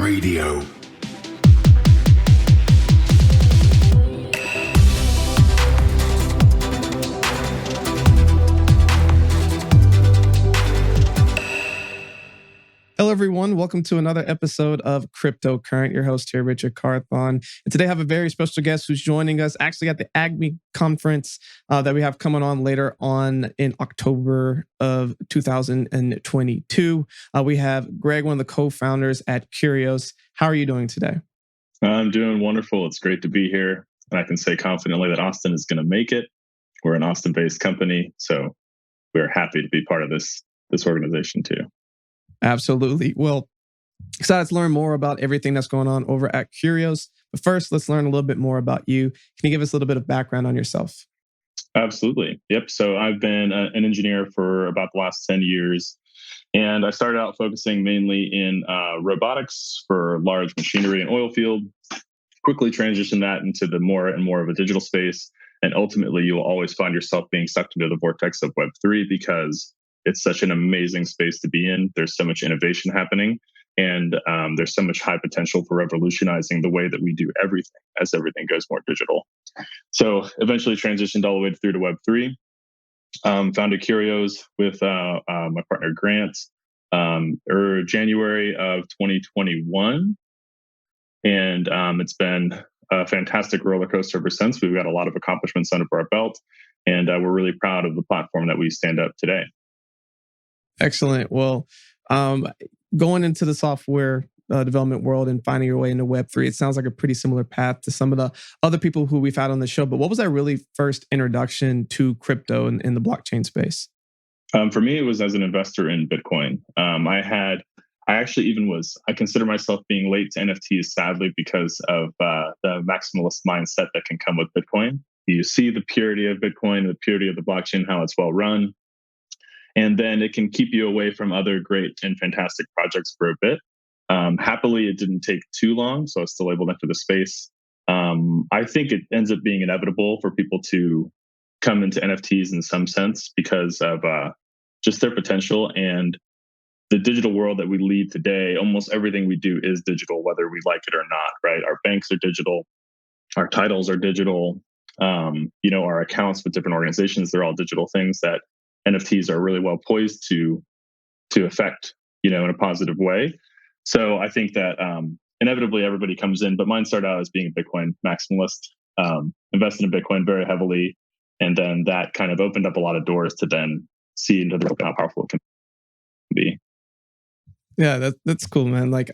Radio. Hello, everyone. Welcome to another episode of Cryptocurrent. Your host here, Richard Carthon. And today I have a very special guest who's joining us actually at the AGME conference that we have coming on later on in October of 2022. We have Greg, one of the co-founders at Curios. How are you doing today? I'm doing wonderful. It's great to be here. And I can say confidently that Austin is going to make it. We're an Austin-based company, so we're happy to be part of this organization too. Absolutely. Well, excited to learn more about everything that's going on over at Curios. But first, let's learn a little bit more about you. Can you give us a little bit of background on yourself? Absolutely. Yep. So I've been an engineer for about the last 10 years. And I started out focusing mainly in robotics for large machinery and oil field, quickly transitioned that into the more and more of a digital space. And ultimately, you will always find yourself being sucked into the vortex of Web3 because it's such an amazing space to be in. There's so much innovation happening, and there's so much high potential for revolutionizing the way that we do everything as everything goes more digital. So eventually transitioned all the way through to Web3. Founded Curios with my partner Grant January of 2021. And it's been a fantastic roller coaster ever since. We've got a lot of accomplishments under our belt, and we're really proud of the platform that we stand up today. Excellent. Well, going into the software development world and finding your way into Web3, it sounds like a pretty similar path to some of the other people who we've had on the show. But what was that really first introduction to crypto in the blockchain space? For me, it was as an investor in Bitcoin. I consider myself being late to NFTs, sadly, because of the maximalist mindset that can come with Bitcoin. You see the purity of Bitcoin, the purity of the blockchain, how it's well run. And then it can keep you away from other great and fantastic projects for a bit. Happily, it didn't take too long, so I was still able to enter the space. I think it ends up being inevitable for people to come into NFTs in some sense because of just their potential and the digital world that we lead today. Almost everything we do is digital, whether we like it or not, right? Our banks are digital, our titles are digital, our accounts with different organizations, they're all digital things that NFTs are really well poised to affect, in a positive way. So I think that inevitably everybody comes in, but mine started out as being a Bitcoin maximalist, invested in Bitcoin very heavily. And then that kind of opened up a lot of doors to then see into how powerful it can be. Yeah, that's cool, man. Like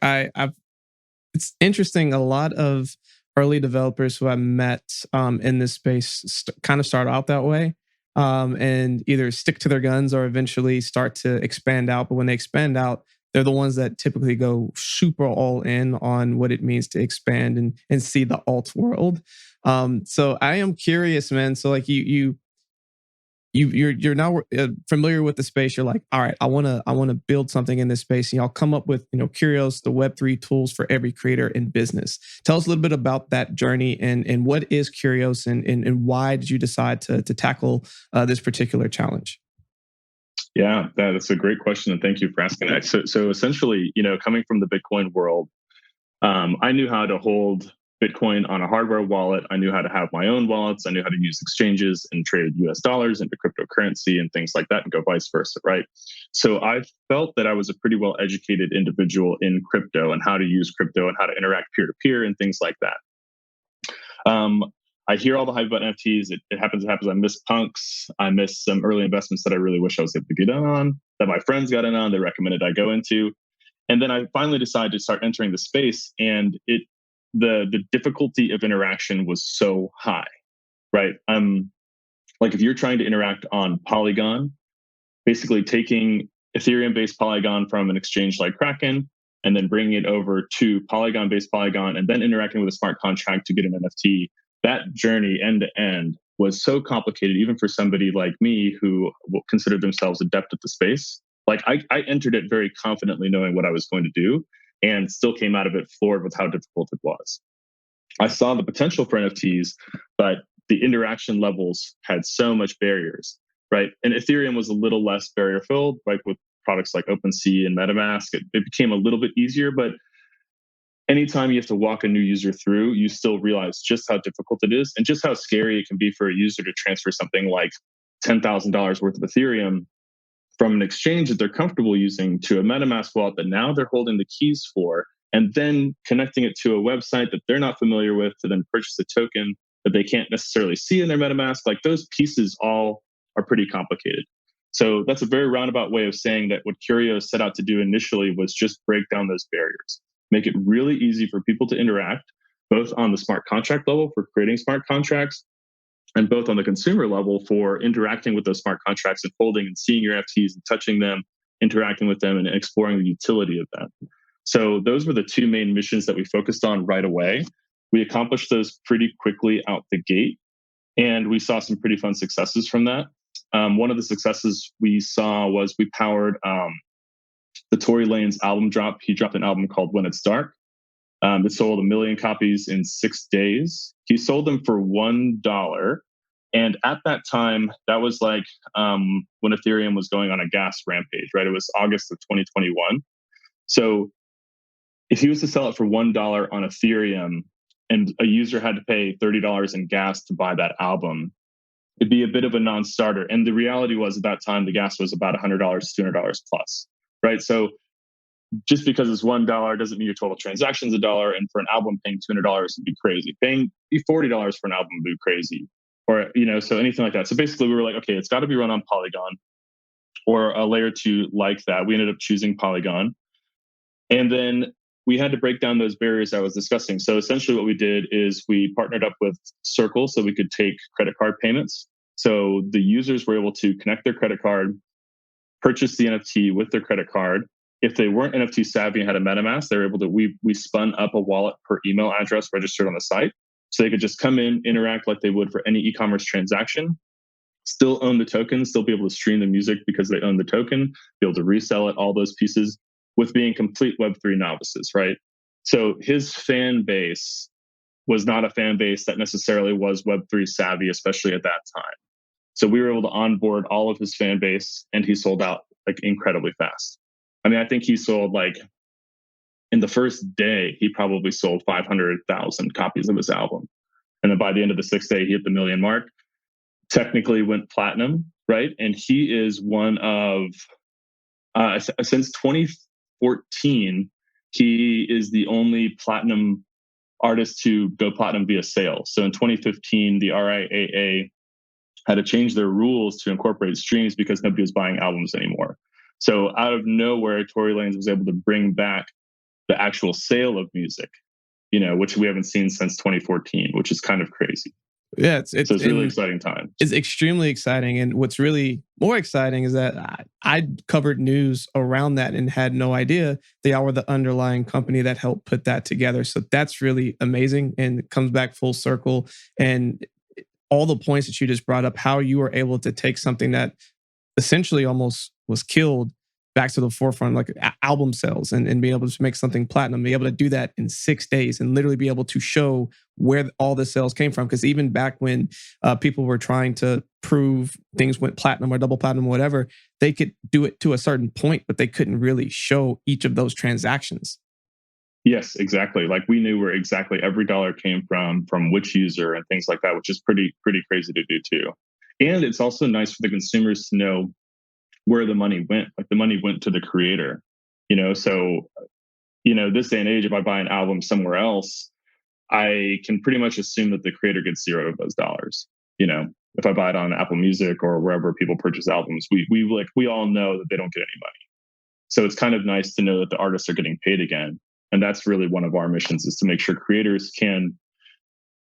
it's interesting. A lot of early developers who I met in this space kind of start out that way. And either stick to their guns or eventually start to expand out. But when they expand out, they're the ones that typically go super all in on what it means to expand and see the alt world. So I am curious, man. So like you're now familiar with the space. You're like, all right, I want to build something in this space, and y'all come up with Curios, the Web3 tools for every creator in business. Tell us a little bit about that journey and what is Curios and why did you decide to tackle this particular challenge? Yeah, that's a great question, and thank you for asking that. So essentially, coming from the Bitcoin world, I knew how to hold Bitcoin on a hardware wallet. I knew how to have my own wallets. I knew how to use exchanges and trade US dollars into cryptocurrency and things like that, and go vice versa, right? So I felt that I was a pretty well educated individual in crypto and how to use crypto and how to interact peer to peer and things like that. I hear all the hype about NFTs. It happens. I miss punks. I miss some early investments that I really wish I was able to get in on, that my friends got in on, they recommended I go into. And then I finally decided to start entering the space, and the difficulty of interaction was so high, right? Like if you're trying to interact on Polygon, basically taking Ethereum-based Polygon from an exchange like Kraken and then bringing it over to Polygon-based Polygon and then interacting with a smart contract to get an NFT, that journey end to end was so complicated, even for somebody like me who considered themselves adept at the space. Like I entered it very confidently knowing what I was going to do and still came out of it floored with how difficult it was. I saw the potential for NFTs, but the interaction levels had so much barriers, right? And Ethereum was a little less barrier filled, like with products like OpenSea and MetaMask. It became a little bit easier, but anytime you have to walk a new user through, you still realize just how difficult it is and just how scary it can be for a user to transfer something like $10,000 worth of Ethereum from an exchange that they're comfortable using to a MetaMask wallet that now they're holding the keys for, and then connecting it to a website that they're not familiar with to then purchase a token that they can't necessarily see in their MetaMask. Like, those pieces all are pretty complicated. So that's a very roundabout way of saying that what Curios set out to do initially was just break down those barriers, make it really easy for people to interact, both on the smart contract level for creating smart contracts, and both on the consumer level for interacting with those smart contracts and holding and seeing your NFTs and touching them, interacting with them, and exploring the utility of them. So those were the two main missions that we focused on right away. We accomplished those pretty quickly out the gate, and we saw some pretty fun successes from that. One of the successes we saw was we powered the Tory Lanez album drop. He dropped an album called When It's Dark. It sold 1 million copies in 6 days. He sold them for $1. And at that time, that was like when Ethereum was going on a gas rampage, right? It was August of 2021. So if he was to sell it for $1 on Ethereum and a user had to pay $30 in gas to buy that album, it'd be a bit of a non-starter. And the reality was at that time, the gas was about $100, $200 plus, right? So just because it's $1 doesn't mean your total transaction's $1. And for an album, paying $200 would be crazy. Paying $40 for an album would be crazy. Or, so anything like that. So basically we were like, okay, it's got to be run on Polygon or a layer 2 like that. We ended up choosing Polygon. And then we had to break down those barriers I was discussing. So essentially what we did is we partnered up with Circle so we could take credit card payments. So the users were able to connect their credit card, purchase the NFT with their credit card. If they weren't NFT savvy and had a MetaMask, they were able to, we spun up a wallet per email address registered on the site. So they could just come in, interact like they would for any e-commerce transaction, still own the token, still be able to stream the music because they own the token, be able to resell it, all those pieces, with being complete Web3 novices, right? So his fan base was not a fan base that necessarily was Web3 savvy, especially at that time. So we were able to onboard all of his fan base, and he sold out like incredibly fast. I mean, I think he sold like, in the first day, he probably sold 500,000 copies of his album. And then by the end of the 6th day, he hit the 1 million mark, technically went platinum, right? And he is one of, since 2014, he is the only platinum artist to go platinum via sale. So in 2015, the RIAA had to change their rules to incorporate streams because nobody was buying albums anymore. So out of nowhere, Tory Lanez was able to bring back the actual sale of music, which we haven't seen since 2014, which is kind of crazy. Yeah, so it's really exciting time. It's extremely exciting. And what's really more exciting is that I covered news around that and had no idea they were the underlying company that helped put that together. So that's really amazing. And it comes back full circle. And all the points that you just brought up, how you were able to take something that essentially almost was killed back to the forefront, like album sales, and be able to make something platinum, be able to do that in 6 days and literally be able to show where all the sales came from. Because even back when people were trying to prove things went platinum or double platinum or whatever, they could do it to a certain point, but they couldn't really show each of those transactions. Yes, exactly. Like we knew where exactly every dollar came from which user and things like that, which is pretty crazy to do too. And it's also nice for the consumers to know where the money went. Like the money went to the creator, so, this day and age, if I buy an album somewhere else, I can pretty much assume that the creator gets zero of those dollars. If I buy it on Apple Music or wherever people purchase albums, we all know that they don't get any money. So it's kind of nice to know that the artists are getting paid again. And that's really one of our missions, is to make sure creators can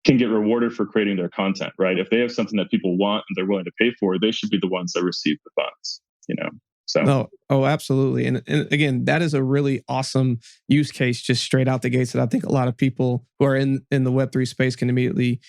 get rewarded for creating their content, right? If they have something that people want and they're willing to pay for, they should be the ones that receive the funds, So no, oh, absolutely. And again, that is a really awesome use case just straight out the gates that I think a lot of people who are in the Web3 space can immediately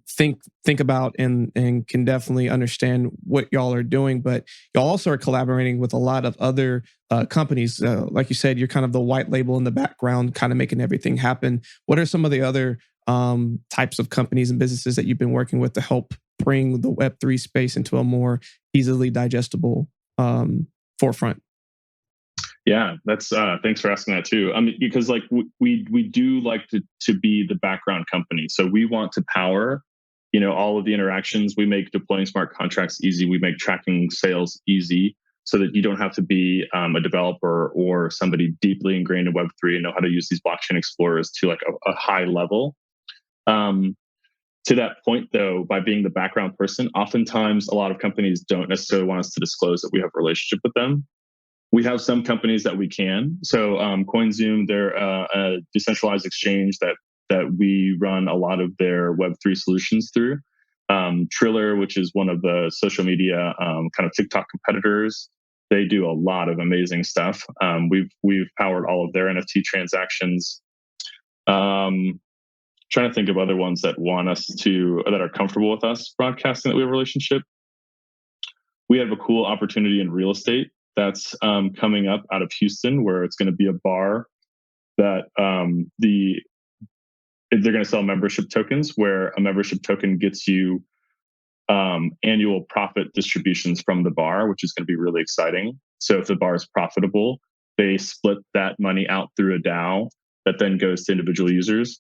think about and can definitely understand what y'all are doing. But y'all also are collaborating with a lot of other companies. Like you said, you're kind of the white label in the background, kind of making everything happen. What are some of the other types of companies and businesses that you've been working with to help bring the Web3 space into a more easily digestible forefront? Yeah, that's thanks for asking that too. I mean, because like we do like to be the background company, so we want to power, all of the interactions. We make deploying smart contracts easy. We make tracking sales easy, so that you don't have to be a developer or somebody deeply ingrained in Web3 and know how to use these blockchain explorers to like a high level. Um, to that point, though, by being the background person, oftentimes a lot of companies don't necessarily want us to disclose that we have a relationship with them. We have some companies that we can. So CoinZoom, they're a decentralized exchange that we run a lot of their Web3 solutions through. Triller, which is one of the social media kind of TikTok competitors, they do a lot of amazing stuff. We've powered all of their NFT transactions. Trying to think of other ones that want us to, that are comfortable with us broadcasting that we have a relationship. We have a cool opportunity in real estate that's coming up out of Houston, where it's going to be a bar that they're going to sell membership tokens, where a membership token gets you annual profit distributions from the bar, which is going to be really exciting. So if the bar is profitable, they split that money out through a DAO that then goes to individual users.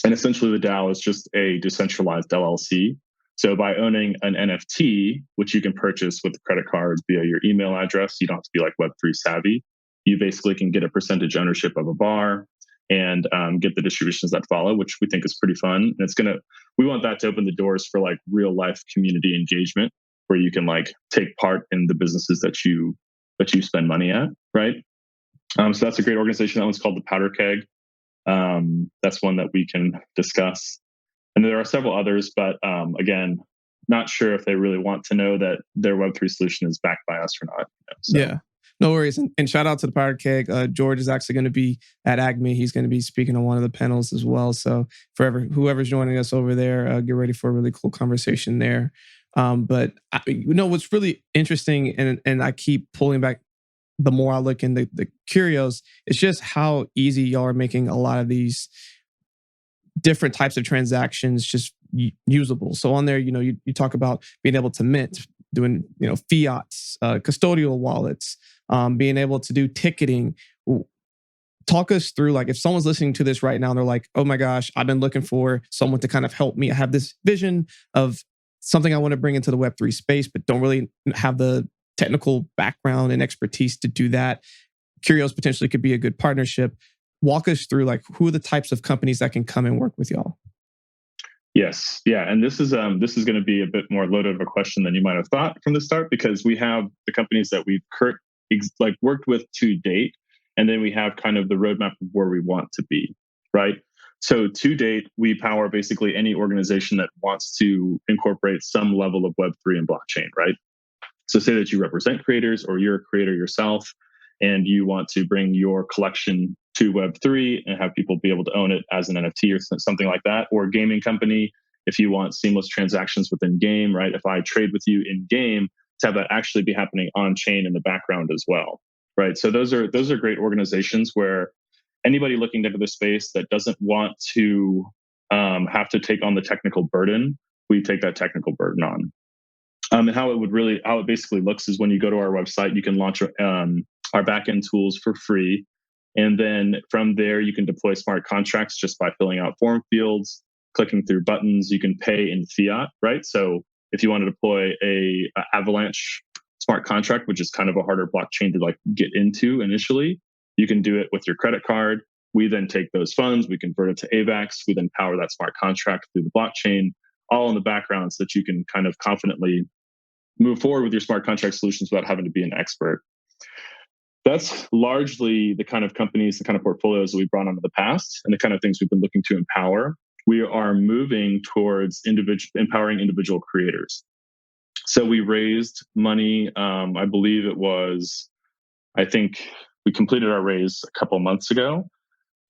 And essentially, the DAO is just a decentralized LLC. So by owning an NFT, which you can purchase with a credit card via your email address, you don't have to be like Web3 savvy. You basically can get a percentage ownership of a bar and get the distributions that follow, which we think is pretty fun. And we want that to open the doors for like real life community engagement, where you can like take part in the businesses that you spend money at, right? So that's a great organization. That one's called the Powder Keg. That's one that we can discuss. And there are several others, but again, not sure if they really want to know that their Web3 solution is backed by us or not. So. Yeah, no worries. And shout out to the Powder Keg. George is actually going to be at AGME. He's going to be speaking on one of the panels as well. So whoever's joining us over there, get ready for a really cool conversation there. But what's really interesting, and I keep pulling back the more I look in the Curios, it's just how easy y'all are making a lot of these different types of transactions just usable. So on there, you talk about being able to mint, doing fiats, custodial wallets, being able to do ticketing. Talk us through, like, if someone's listening to this right now and they're like, oh my gosh, I've been looking for someone to kind of help me. I have this vision of something I want to bring into the Web3 space, but don't really have the technical background and expertise to do that. Curios potentially could be a good partnership. Walk us through, like, who are the types of companies that can come and work with y'all? Yes, yeah, and this is going to be a bit more loaded of a question than you might have thought from the start, because we have the companies that we've worked with to date, and then we have kind of the roadmap of where we want to be, right? So to date, we power basically any organization that wants to incorporate some level of Web3 and blockchain, right? So say that you represent creators, or you're a creator yourself, and you want to bring your collection to Web3 and have people be able to own it as an NFT or something like that. Or a gaming company, if you want seamless transactions within game, right? If I trade with you in game, to have that actually be happening on chain in the background as well, right? So those are great organizations where anybody looking into the space that doesn't want to have to take on the technical burden, we take that technical burden on. And how it basically looks is, when you go to our website, you can launch our backend tools for free. And then from there, you can deploy smart contracts just by filling out form fields, clicking through buttons. You can pay in fiat, right? So if you want to deploy a Avalanche smart contract, which is kind of a harder blockchain to like get into initially, you can do it with your credit card. We then take those funds, we convert it to AVAX. We then power that smart contract through the blockchain, all in the background, so that you can kind of confidently move forward with your smart contract solutions without having to be an expert. That's largely the kind of companies, the kind of portfolios that we've brought on in the past, and the kind of things we've been looking to empower. We are moving towards empowering individual creators. So we raised money. I think we completed our raise a couple months ago,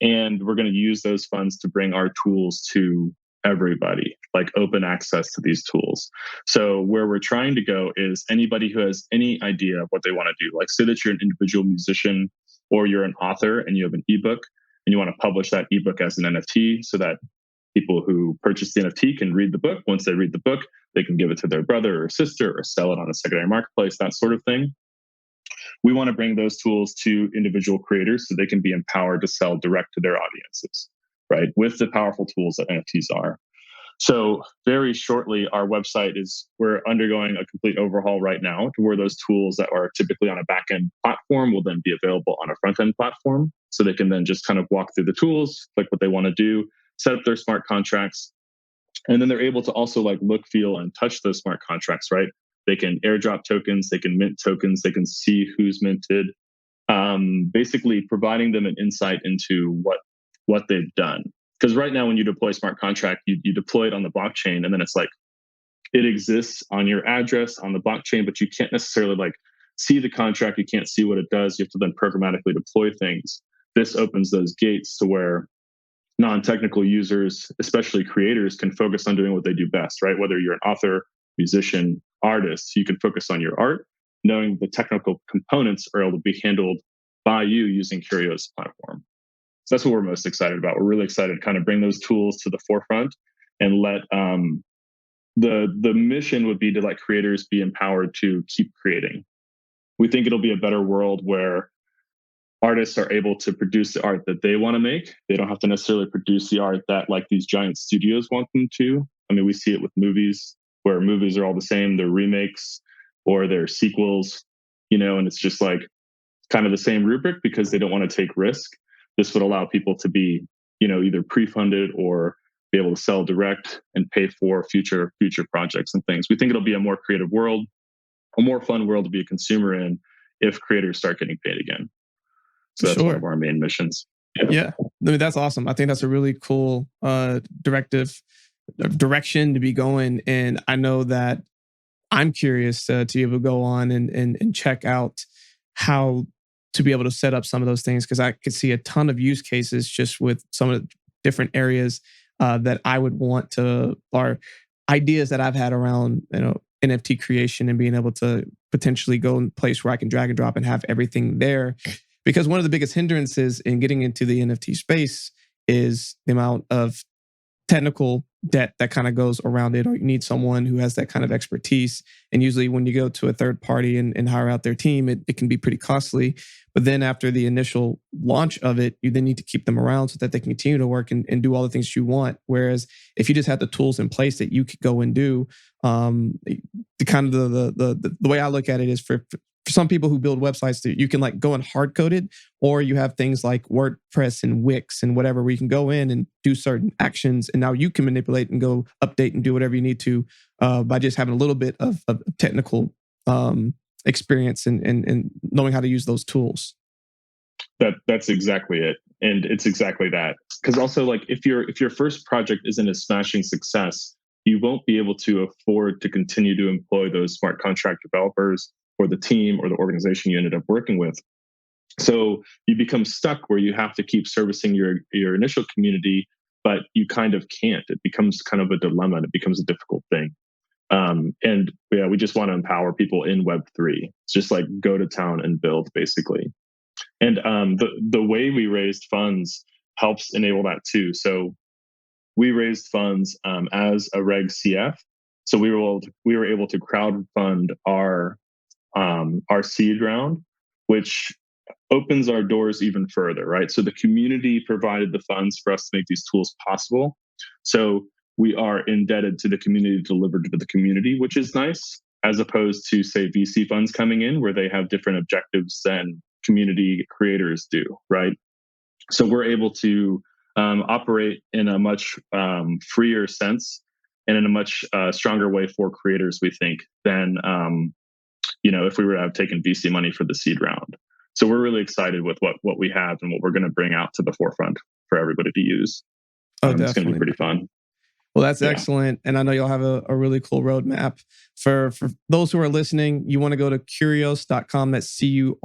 and we're going to use those funds to bring our tools to everybody, like open access to these tools. So where we're trying to go is anybody who has any idea of what they want to do, like say that you're an individual musician or you're an author and you have an ebook and you want to publish that ebook as an NFT, so that people who purchase the NFT can read the book. Once they read the book, they can give it to their brother or sister or sell it on a secondary marketplace, that sort of thing. We want to bring those tools to individual creators so they can be empowered to sell direct to their audiences, right? With the powerful tools that NFTs are. So very shortly, our website we're undergoing a complete overhaul right now to where those tools that are typically on a back-end platform will then be available on a front-end platform. So they can then just kind of walk through the tools, click what they want to do, set up their smart contracts. And then they're able to also like look, feel, and touch those smart contracts, right? They can airdrop tokens, they can mint tokens, they can see who's minted, basically providing them an insight into what they've done. Because right now, when you deploy a smart contract, you deploy it on the blockchain, and then it's like it exists on your address on the blockchain, but you can't necessarily like see the contract. You can't see what it does. You have to then programmatically deploy things. This opens those gates to where non-technical users, especially creators, can focus on doing what they do best, right? Whether you're an author, musician, artist, you can focus on your art, knowing the technical components are able to be handled by you using Curios platform. So that's what we're most excited about. We're really excited to kind of bring those tools to the forefront and let the mission would be to let creators be empowered to keep creating. We think it'll be a better world where artists are able to produce the art that they want to make. They don't have to necessarily produce the art that like these giant studios want them to. I mean, we see it with movies where movies are all the same. They're remakes or they're sequels, and it's just like kind of the same rubric because they don't want to take risk. This would allow people to be, either pre-funded or be able to sell direct and pay for future projects and things. We think it'll be a more creative world, a more fun world to be a consumer in if creators start getting paid again. So that's one of our main missions. Yeah. I mean, that's awesome. I think that's a really cool direction to be going. And I know that I'm curious to be able to go on and check out how to be able to set up some of those things, because I could see a ton of use cases just with some of the different areas that I would want to, or ideas that I've had around, NFT creation and being able to potentially go in a place where I can drag and drop and have everything there. Because one of the biggest hindrances in getting into the NFT space is the amount of technical debt that kind of goes around it, or you need someone who has that kind of expertise. And usually when you go to a third party and hire out their team, it can be pretty costly. But then after the initial launch of it, you then need to keep them around so that they can continue to work and do all the things you want. Whereas if you just had the tools in place that you could go and do, the kind of the way I look at it is for some people who build websites that you can like go and hard code it, or you have things like WordPress and Wix and whatever, where you can go in and do certain actions. And now you can manipulate and go update and do whatever you need to by just having a little bit of technical experience and knowing how to use those tools. That's exactly it. And it's exactly that. Because also like if your first project isn't a smashing success, you won't be able to afford to continue to employ those smart contract developers or the team or the organization you ended up working with. So you become stuck where you have to keep servicing your initial community, but you kind of can't. It becomes kind of a dilemma and it becomes a difficult thing. And yeah, we just want to empower people in Web3. It's just like go to town and build, basically. And the way we raised funds helps enable that too. So we raised funds as a Reg CF. So we were able to crowdfund our seed round, which opens our doors even further, right? So the community provided the funds for us to make these tools possible. So we are indebted to the community to deliver to the community, which is nice, as opposed to, say, VC funds coming in where they have different objectives than community creators do, right? So we're able to operate in a much freer sense and in a much stronger way for creators, we think, than if we were to have taken VC money for the seed round. So we're really excited with what we have and what we're going to bring out to the forefront for everybody to use. It's going to be pretty fun. Well, that's excellent. And I know you'll have a really cool roadmap. For those who are listening, you want to go to Curios.com. That's Curios.com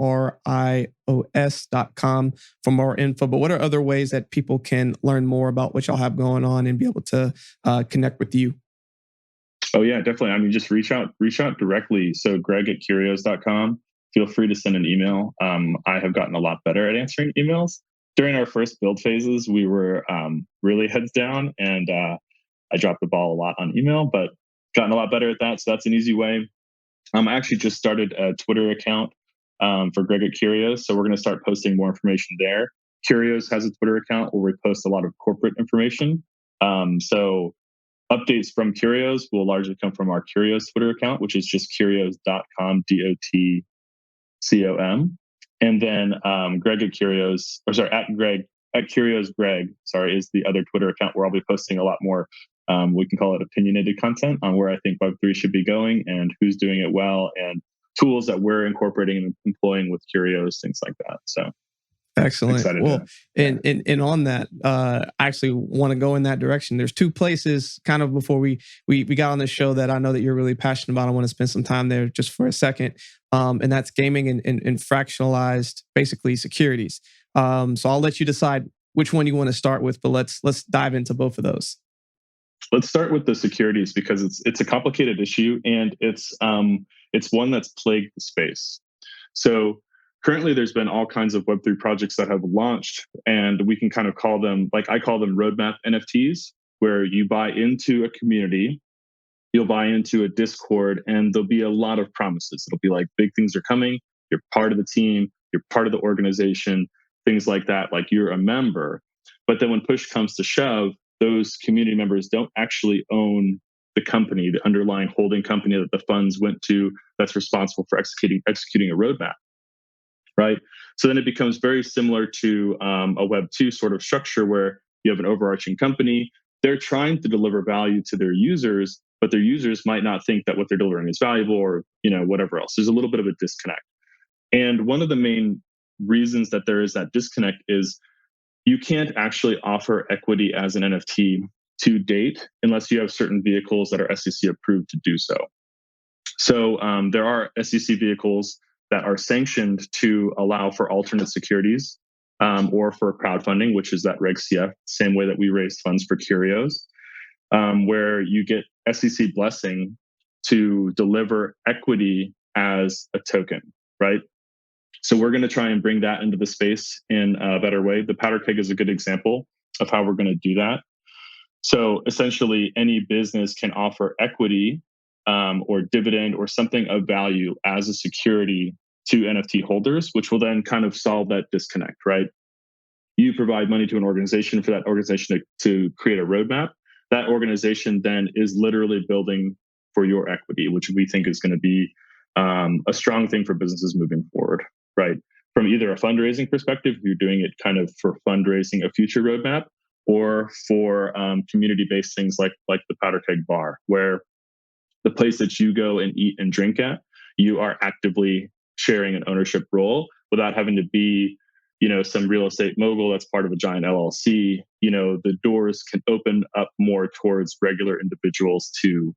for more info. But what are other ways that people can learn more about what y'all have going on and be able to connect with you? Oh, yeah, definitely. I mean, just reach out directly. So Greg at Curios.com. Feel free to send an email. I have gotten a lot better at answering emails. During our first build phases, we were really heads down, and I dropped the ball a lot on email, but gotten a lot better at that. So that's an easy way. I actually just started a Twitter account for Greg at Curios. So we're going to start posting more information there. Curios has a Twitter account where we post a lot of corporate information. So updates from Curios will largely come from our Curios Twitter account, which is just CuriosDotCom, DOTCOM. And then Greg at Curios, or sorry, at Curios Greg, sorry, is the other Twitter account where I'll be posting a lot more. We can call it opinionated content on where I think Web3 should be going and who's doing it well and tools that we're incorporating and employing with Curios, things like that. So excellent. Well, and on that, I actually want to go in that direction. There's two places kind of before we got on the show that I know that you're really passionate about. I want to spend some time there just for a second. And that's gaming and fractionalized, basically securities. So I'll let you decide which one you want to start with, but let's dive into both of those. Let's start with the securities because it's a complicated issue and it's one that's plagued the space. So currently there's been all kinds of Web3 projects that have launched, and we can kind of call them, like I call them roadmap NFTs, where you buy into a community, you'll buy into a Discord, and there'll be a lot of promises. It'll be like big things are coming, you're part of the team, you're part of the organization, things like that, like you're a member. But then when push comes to shove, those community members don't actually own the company, the underlying holding company that the funds went to that's responsible for executing a roadmap, right? So then it becomes very similar to a Web2 sort of structure where you have an overarching company. They're trying to deliver value to their users, but their users might not think that what they're delivering is valuable or whatever else. There's a little bit of a disconnect. And one of the main reasons that there is that disconnect is you can't actually offer equity as an NFT to date unless you have certain vehicles that are SEC approved to do so. So there are SEC vehicles that are sanctioned to allow for alternate securities or for crowdfunding, which is that Reg CF, same way that we raised funds for Curios, where you get SEC blessing to deliver equity as a token, right? So we're going to try and bring that into the space in a better way. The powder keg is a good example of how we're going to do that. So essentially, any business can offer equity or dividend or something of value as a security to NFT holders, which will then kind of solve that disconnect, right? You provide money to an organization for that organization to create a roadmap. That organization then is literally building for your equity, which we think is going to be a strong thing for businesses moving forward, right? From either a fundraising perspective, if you're doing it kind of for fundraising a future roadmap, or for community-based things like the Powder Keg Bar, where the place that you go and eat and drink at, you are actively sharing an ownership role without having to be, some real estate mogul that's part of a giant LLC. The doors can open up more towards regular individuals to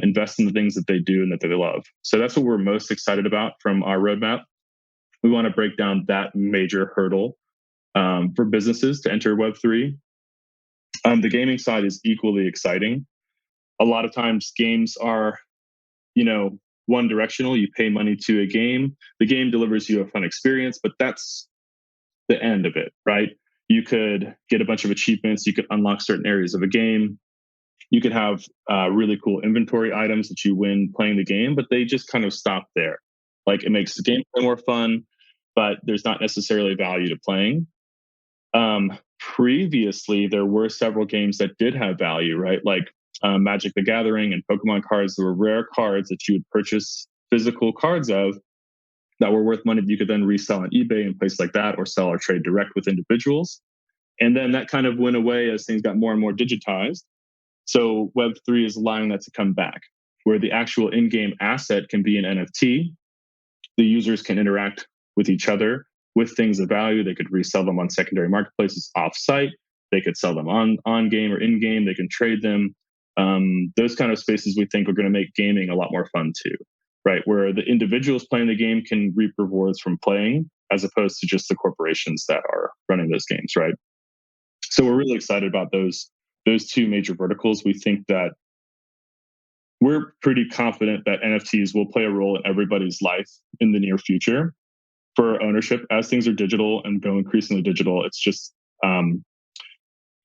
invest in the things that they do and that they love. So that's what we're most excited about from our roadmap. We want to break down that major hurdle for businesses to enter Web3. The gaming side is equally exciting. A lot of times games are, one directional. You pay money to a game. The game delivers you a fun experience, but that's the end of it, right? You could get a bunch of achievements. You could unlock certain areas of a game. You could have really cool inventory items that you win playing the game, but they just kind of stop there. Like it makes the gameplay more fun, but there's not necessarily value to playing. Previously, there were several games that did have value, right? Like Magic the Gathering and Pokemon cards. There were rare cards that you would purchase physical cards of that were worth money that you could then resell on eBay and places like that, or sell or trade direct with individuals. And then that kind of went away as things got more and more digitized. So Web3 is allowing that to come back, where the actual in-game asset can be an NFT. The users can interact with each other with things of value. They could resell them on secondary marketplaces off-site. They could sell them on-game or in-game. They can trade them. Those kind of spaces we think are going to make gaming a lot more fun too, right? Where the individuals playing the game can reap rewards from playing as opposed to just the corporations that are running those games, right? So we're really excited about those two major verticals. We think that we're pretty confident that NFTs will play a role in everybody's life in the near future for ownership as things are digital and go increasingly digital. It's just,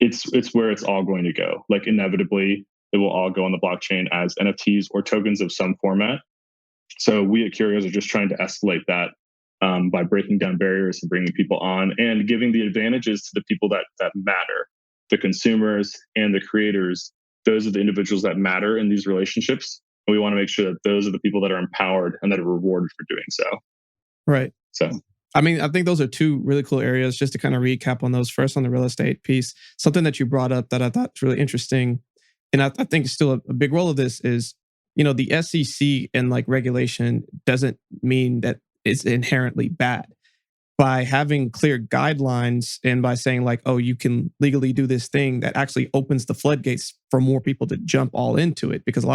it's where it's all going to go. Like inevitably, it will all go on the blockchain as NFTs or tokens of some format. So we at Curios are just trying to escalate that by breaking down barriers and bringing people on and giving the advantages to the people that matter, the consumers and the creators. Those are the individuals that matter in these relationships. And we want to make sure that those are the people that are empowered and that are rewarded for doing so. Right. So, I mean, I think those are two really cool areas. Just to kind of recap on those, first on the real estate piece, something that you brought up that I thought was really interesting, and I think still a big role of this is, the SEC and like regulation doesn't mean that it's inherently bad. By having clear guidelines and by saying like, oh, you can legally do this thing, that actually opens the floodgates for more people to jump all into it, because a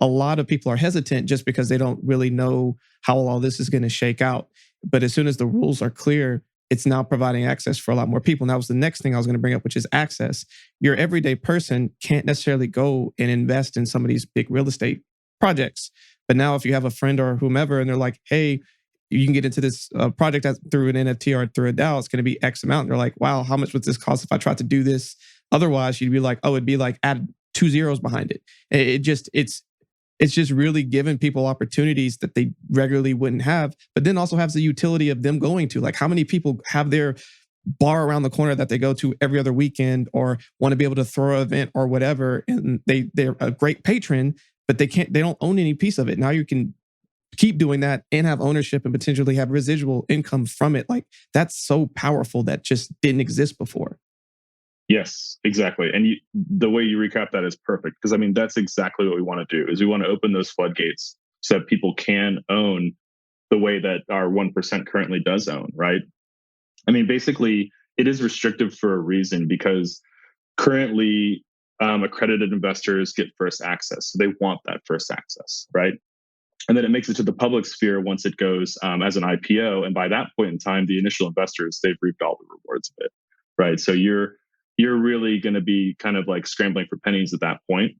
lot of people are hesitant just because they don't really know how all this is going to shake out. But as soon as the rules are clear, it's now providing access for a lot more people. And that was the next thing I was going to bring up, which is access. Your everyday person can't necessarily go and invest in some of these big real estate projects. But now if you have a friend or whomever and they're like, hey, you can get into this project through an NFT or through a DAO, it's going to be X amount. And they're like, wow, how much would this cost if I tried to do this? Otherwise, you'd be like, oh, it'd be like add 2 zeros behind it. It's just really giving people opportunities that they regularly wouldn't have, but then also has the utility of them going to, like, how many people have their bar around the corner that they go to every other weekend or want to be able to throw an event or whatever. And they're a great patron, but they don't own any piece of it. Now you can keep doing that and have ownership and potentially have residual income from it. Like, that's so powerful that just didn't exist before. Yes, exactly. And the way you recap that is perfect, because I mean, that's exactly what we want to do. Is we want to open those floodgates so that people can own the way that our 1% currently does own, right? I mean, basically, it is restrictive for a reason, because currently accredited investors get first access. So they want that first access, right? And then it makes it to the public sphere once it goes as an IPO. And by that point in time, the initial investors, they've reaped all the rewards of it, right? So you're really going to be kind of like scrambling for pennies at that point.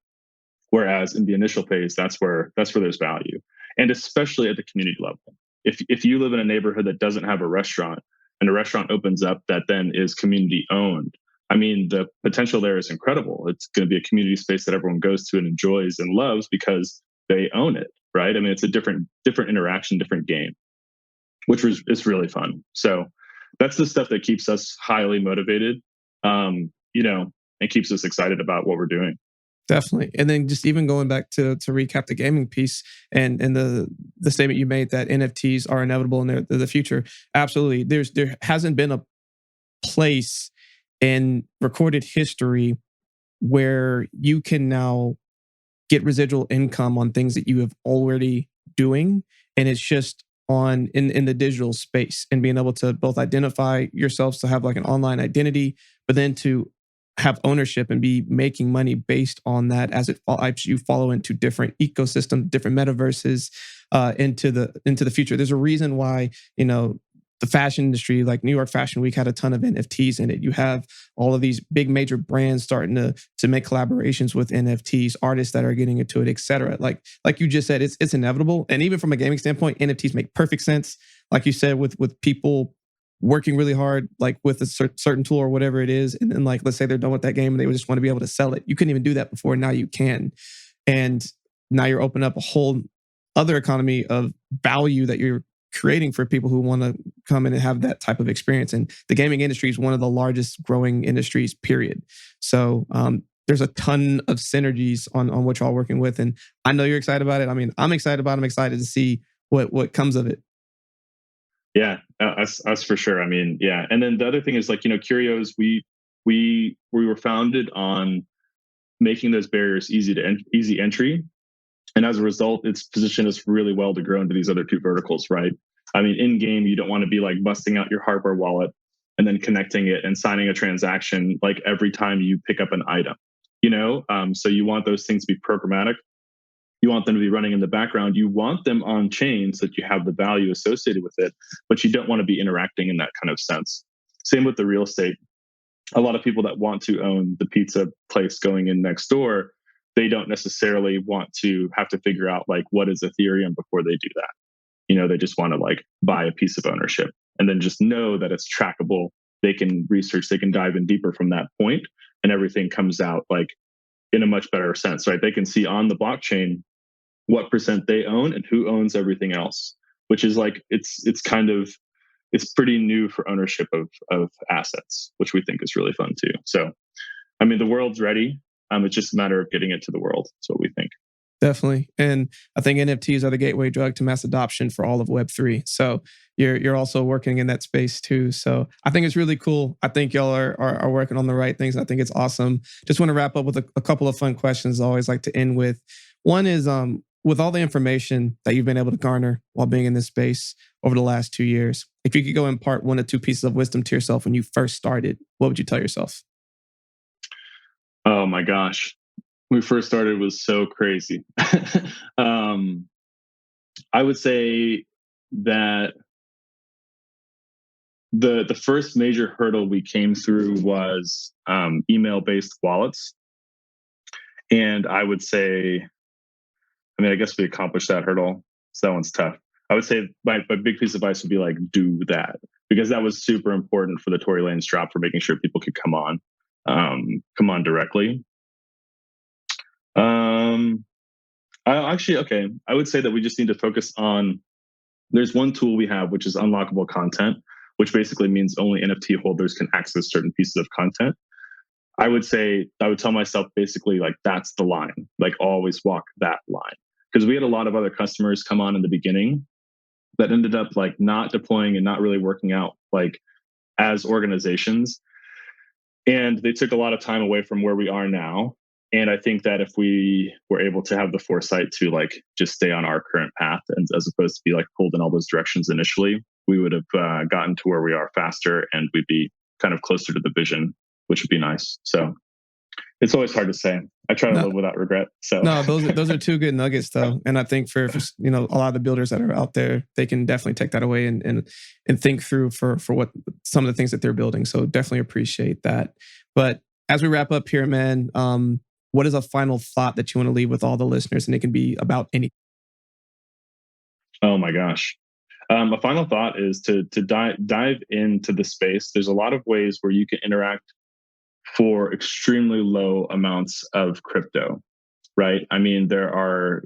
Whereas in the initial phase, that's where there's value, and especially at the community level. If you live in a neighborhood that doesn't have a restaurant and a restaurant opens up that then is community owned, I mean, the potential there is incredible. It's going to be a community space that everyone goes to and enjoys and loves because they own it, right? I mean, it's a different interaction, different game, which is really fun. So that's the stuff that keeps us highly motivated, and keeps us excited about what we're doing. Definitely. And then just even going back to recap the gaming piece and the statement you made that NFTs are inevitable in the future. Absolutely. There hasn't been a place in recorded history where you can now get residual income on things that you have already doing. And it's just in the digital space, and being able to both identify yourselves to have like an online identity, but then to have ownership and be making money based on that as you follow into different ecosystems, different metaverses, into the future. There's a reason why, the fashion industry, like New York Fashion Week, had a ton of NFTs in it. You have all of these big major brands starting to make collaborations with NFTs, artists that are getting into it, et cetera. Like you just said, it's inevitable. And even from a gaming standpoint, NFTs make perfect sense. Like you said, with people working really hard, like with a certain tool or whatever it is. And then, like, let's say they're done with that game and they just want to be able to sell it. You couldn't even do that before. Now you can. And now you're opening up a whole other economy of value that you're creating for people who want to come in and have that type of experience. And the gaming industry is one of the largest growing industries, period. So there's a ton of synergies on what y'all working with. And I know you're excited about it. I mean, I'm excited about it. I'm excited to see what comes of it. Yeah, us for sure. I mean, yeah. And then the other thing is, like, Curios, we were founded on making those barriers easy entry. And as a result, it's positioned us really well to grow into these other two verticals, right? I mean, in game, you don't want to be like busting out your hardware wallet and then connecting it and signing a transaction like every time you pick up an item, So you want those things to be programmatic. You want them to be running in the background. You want them on chain so that you have the value associated with it, but you don't want to be interacting in that kind of sense. Same with the real estate. A lot of people that want to own the pizza place going in next door, they don't necessarily want to have to figure out like what is Ethereum before they do that. They just want to like buy a piece of ownership and then just know that it's trackable. They can research, they can dive in deeper from that point, and everything comes out like in a much better sense, right? They can see on the blockchain what percent they own and who owns everything else, which is like, it's kind of it's pretty new for ownership of assets, which we think is really fun too. So, I mean, the world's ready. It's just a matter of getting it to the world. That's what we think. Definitely. And I think NFTs are the gateway drug to mass adoption for all of Web3. So you're also working in that space too. So I think it's really cool. I think y'all are working on the right things. I think it's awesome. Just want to wrap up with a couple of fun questions I always like to end with. One is with all the information that you've been able to garner while being in this space over the last 2 years, if you could go impart 1 or 2 pieces of wisdom to yourself when you first started, what would you tell yourself? Oh my gosh. When we first started, was so crazy. I would say that the first major hurdle we came through was email-based wallets. And I would say, I mean, I guess we accomplished that hurdle. So that one's tough. I would say my big piece of advice would be like, do that, because that was super important for the Tory Lane's drop, for making sure people could come on directly. I would say that we just need to focus on, there's one tool we have, which is unlockable content, which basically means only NFT holders can access certain pieces of content. I would tell myself basically like, that's the line, like always walk that line. Because we had a lot of other customers come on in the beginning that ended up like not deploying and not really working out like as organizations. And they took a lot of time away from where we are now. And I think that if we were able to have the foresight to like just stay on our current path, and as opposed to be like pulled in all those directions initially, we would have gotten to where we are faster, and we'd be kind of closer to the vision, which would be nice. So it's always hard to say. I try to live without regret. So no, those are 2 good nuggets though. And I think for a lot of the builders that are out there, they can definitely take that away and think through for what some of the things that they're building. So definitely appreciate that. But as we wrap up here, man, what is a final thought that you want to leave with all the listeners? And it can be about anything. Oh my gosh. A final thought is to dive into the space. There's a lot of ways where you can interact for extremely low amounts of crypto, right? I mean, there are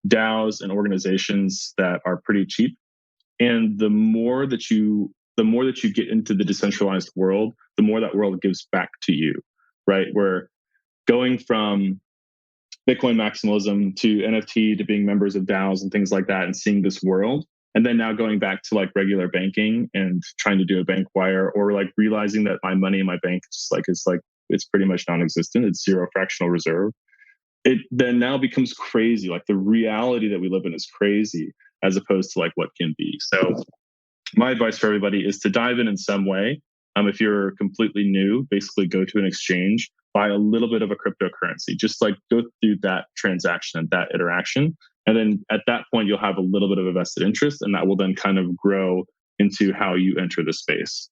DAOs and organizations that are pretty cheap, and the more that you get into the decentralized world, the more that world gives back to you, right? We're going from Bitcoin maximalism to NFT to being members of DAOs and things like that, and seeing this world. And then now going back to like regular banking and trying to do a bank wire, or like realizing that my money in my bank it's pretty much non-existent. It's zero fractional reserve. It then now becomes crazy. Like the reality that we live in is crazy, as opposed to like what can be. So my advice for everybody is to dive in some way. If you're completely new, basically go to an exchange, buy a little bit of a cryptocurrency, just like go through that transaction and that interaction. And then at that point, you'll have a little bit of a vested interest, and that will then kind of grow into how you enter the space.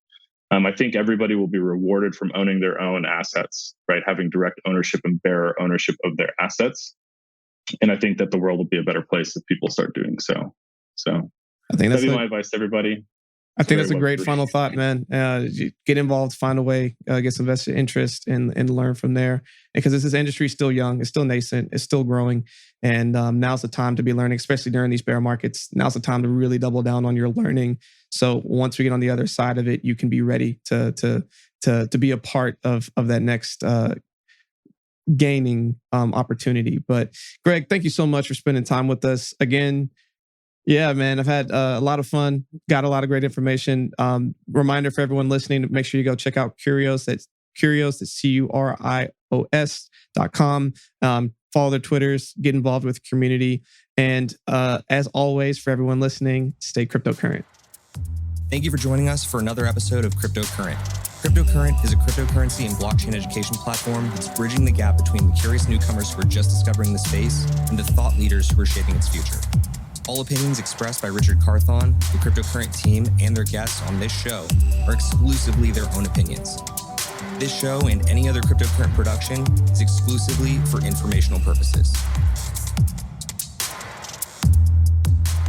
I think everybody will be rewarded from owning their own assets, right? Having direct ownership and bearer ownership of their assets. And I think that the world will be a better place if people start doing so. So I think that'd be my advice to everybody. I think that's a great final thought, man. Get involved, find a way, get some vested interest, and learn from there. Because this industry is still young, it's still nascent, it's still growing, and now's the time to be learning, especially during these bear markets. Now's the time to really double down on your learning. So once we get on the other side of it, you can be ready to be a part of that next gaining opportunity. But Greg, thank you so much for spending time with us again. Yeah, man, I've had a lot of fun, got a lot of great information. Reminder for everyone listening, make sure you go check out Curios. That's Curios, that's CuriosDotCom. Follow their Twitters, get involved with the community. And as always, for everyone listening, stay cryptocurrent. Thank you for joining us for another episode of Cryptocurrent. Cryptocurrent is a cryptocurrency and blockchain education platform that's bridging the gap between the curious newcomers who are just discovering the space and the thought leaders who are shaping its future. All opinions expressed by Richard Carthon, the Cryptocurrent team, and their guests on this show are exclusively their own opinions. This show and any other Cryptocurrent production is exclusively for informational purposes.